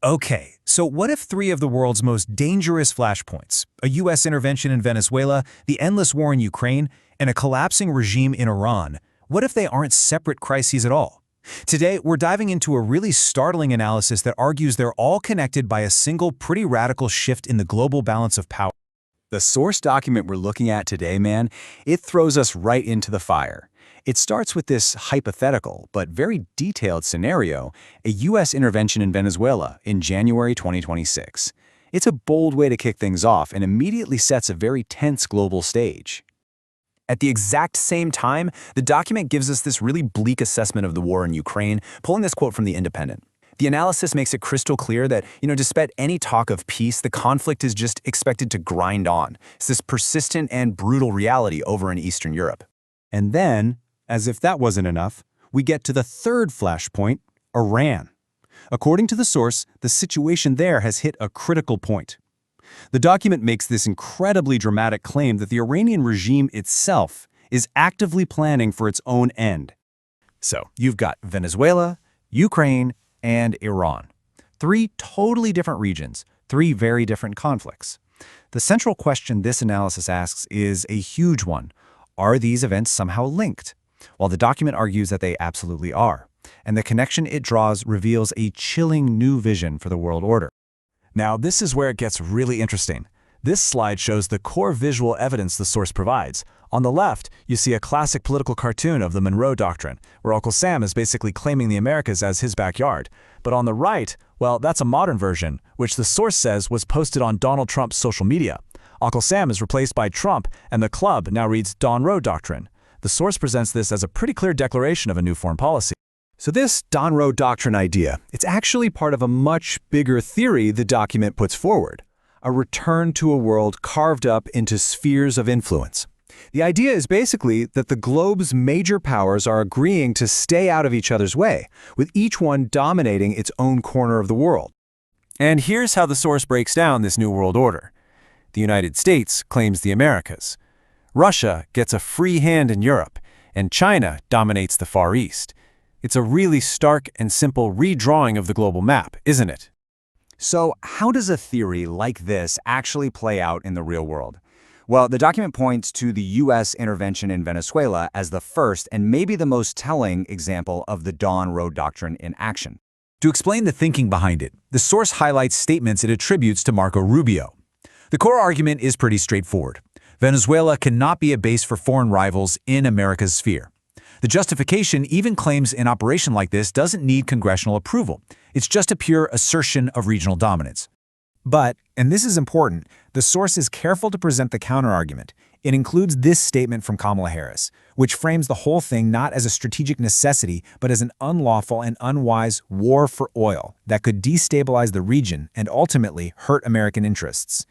Okay, so what if three of the world's most dangerous flashpoints, a U.S. intervention in Venezuela, the endless war in Ukraine, and a collapsing regime in Iran, what if they aren't separate crises at all? Today, we're diving into a really startling analysis that argues they're all connected by a single pretty radical shift in the global balance of power. The source document we're looking at today, man, it throws us right into the fire. It starts with this hypothetical but very detailed scenario, a U.S. intervention in Venezuela in January 2026. It's a bold way to kick things off and immediately sets a very tense global stage. At the exact same time, the document gives us this really bleak assessment of the war in Ukraine, pulling this quote from The Independent. The analysis makes it crystal clear that, despite any talk of peace, the conflict is just expected to grind on. It's this persistent and brutal reality over in Eastern Europe. And then, as if that wasn't enough, we get to the third flashpoint, Iran. According to the source, the situation there has hit a critical point. The document makes this incredibly dramatic claim that the Iranian regime itself is actively planning for its own end. So, you've got Venezuela, Ukraine, and Iran. Three totally different regions, three very different conflicts. The central question this analysis asks is a huge one. Are these events somehow linked? Well, the document argues that they absolutely are, and the connection it draws reveals a chilling new vision for the world order. Now, this is where it gets really interesting. This slide shows the core visual evidence the source provides. On the left, you see a classic political cartoon of the Monroe Doctrine, where Uncle Sam is basically claiming the Americas as his backyard. But on the right, well, that's a modern version, which the source says was posted on Donald Trump's social media. Uncle Sam is replaced by Trump, and the club now reads Monroe Doctrine. The source presents this as a pretty clear declaration of a new foreign policy. So this Monroe Doctrine idea, it's actually part of a much bigger theory the document puts forward. A return to a world carved up into spheres of influence. The idea is basically that the globe's major powers are agreeing to stay out of each other's way, with each one dominating its own corner of the world. And here's how the source breaks down this new world order. The United States claims the Americas. Russia gets a free hand in Europe, and China dominates the Far East. It's a really stark and simple redrawing of the global map, isn't it? So how does a theory like this actually play out in the real world? Well, the document points to the U.S. intervention in Venezuela as the first and maybe the most telling example of the Monroe Doctrine in action. To explain the thinking behind it, the source highlights statements it attributes to Marco Rubio. The core argument is pretty straightforward. Venezuela cannot be a base for foreign rivals in America's sphere. The justification even claims an operation like this doesn't need congressional approval. It's just a pure assertion of regional dominance. But, and this is important, the source is careful to present the counterargument. It includes this statement from Kamala Harris, which frames the whole thing not as a strategic necessity, but as an unlawful and unwise war for oil that could destabilize the region and ultimately hurt American interests.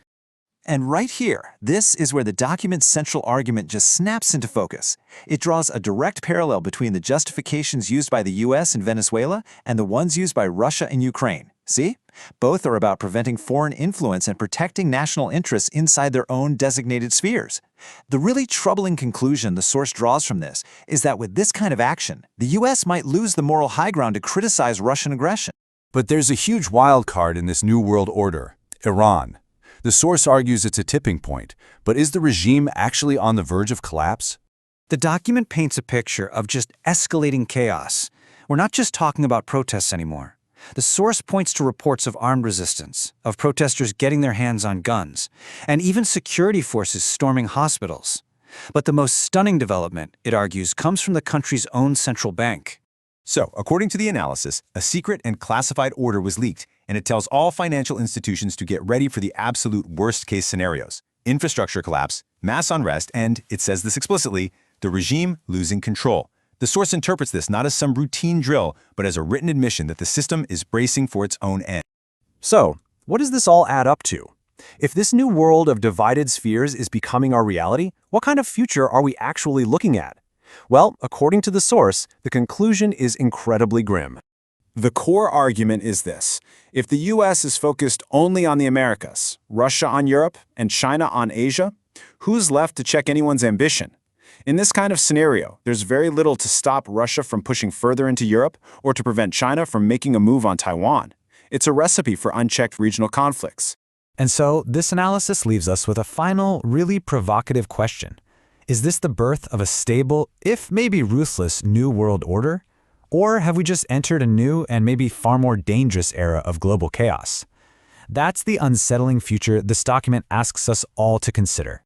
And right here, this is where the document's central argument just snaps into focus. It draws a direct parallel between the justifications used by the U.S. in Venezuela and the ones used by Russia in Ukraine. See? Both are about preventing foreign influence and protecting national interests inside their own designated spheres. The really troubling conclusion the source draws from this is that with this kind of action, the U.S. might lose the moral high ground to criticize Russian aggression. But there's a huge wild card in this new world order, Iran. The source argues it's a tipping point, but is the regime actually on the verge of collapse? The document paints a picture of just escalating chaos. We're not just talking about protests anymore. The source points to reports of armed resistance, of protesters getting their hands on guns, and even security forces storming hospitals. But the most stunning development, it argues, comes from the country's own central bank. So, according to the analysis, a secret and classified order was leaked, and it tells all financial institutions to get ready for the absolute worst-case scenarios: infrastructure collapse, mass unrest, and, it says this explicitly, the regime losing control. The source interprets this not as some routine drill, but as a written admission that the system is bracing for its own end. So, what does this all add up to? If this new world of divided spheres is becoming our reality, what kind of future are we actually looking at? Well, according to the source, the conclusion is incredibly grim. The core argument is this: if the U.S. is focused only on the Americas, Russia on Europe, and China on Asia, who's left to check anyone's ambition? In this kind of scenario, there's very little to stop Russia from pushing further into Europe or to prevent China from making a move on Taiwan. It's a recipe for unchecked regional conflicts. And so, this analysis leaves us with a final, really provocative question. Is this the birth of a stable, if maybe ruthless, new world order? Or have we just entered a new and maybe far more dangerous era of global chaos? That's the unsettling future this document asks us all to consider.